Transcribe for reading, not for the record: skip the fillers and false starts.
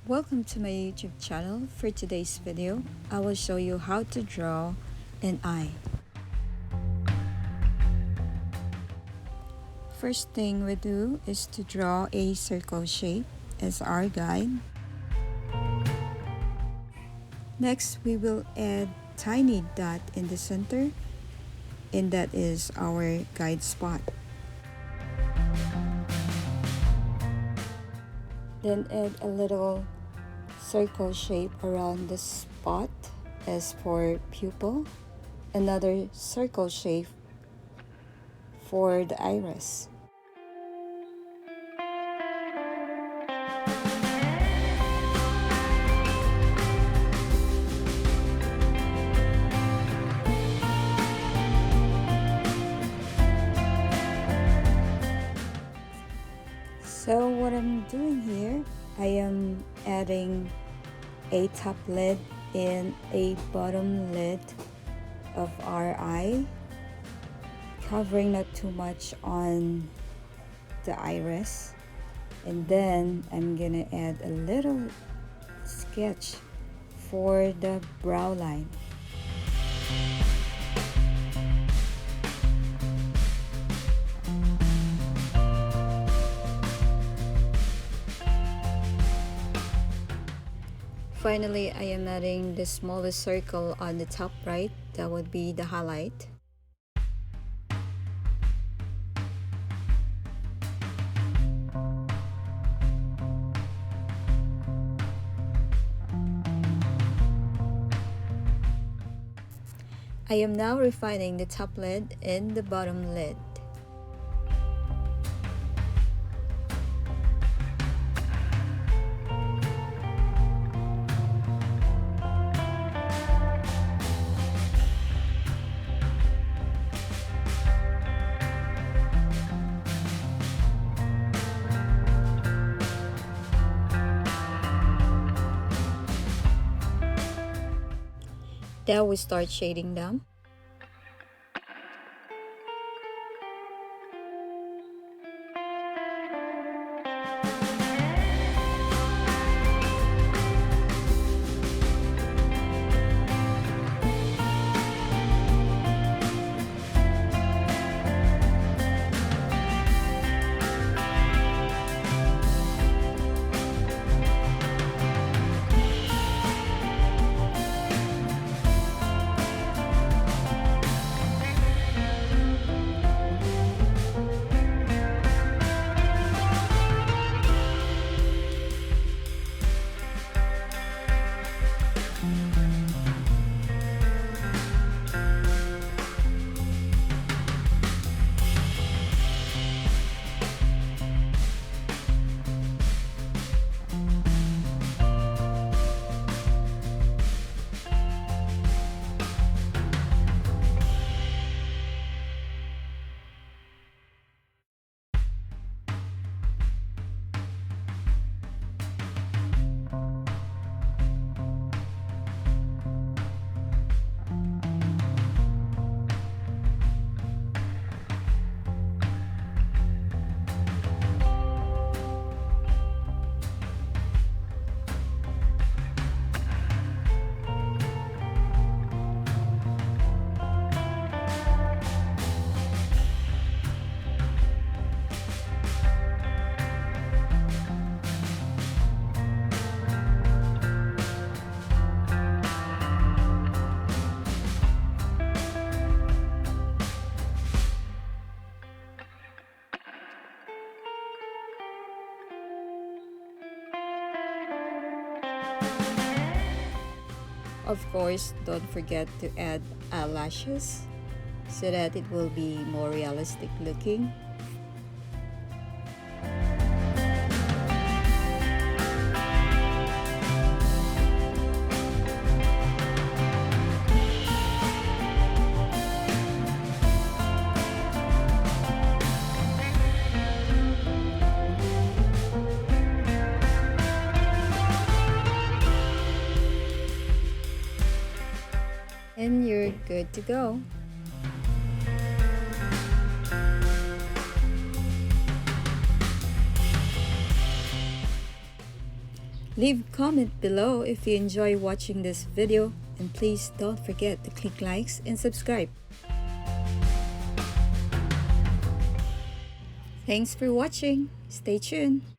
Welcome to my YouTube channel. For today's video, I will show you how to draw an eye. First thing we do is to draw a circle shape as our guide. Next, we will add tiny dot in the center, and that is our guide spot. Then add a little circle shape around the spot as for pupil, another circle shape for the iris. So what I'm doing here, I am adding a top lid and a bottom lid of our eye, covering not too much on the iris. And then I'm gonna add a little sketch for the brow line. Finally, I am adding the smallest circle on the top right. That would be the highlight. I am now refining the top lid and the bottom lid. Now we start shading them. Of course, don't forget to add eyelashes so that it will be more realistic looking. And you're good to go. Leave comment below if you enjoy watching this video, and please don't forget to click likes and subscribe. Thanks for watching. Stay tuned.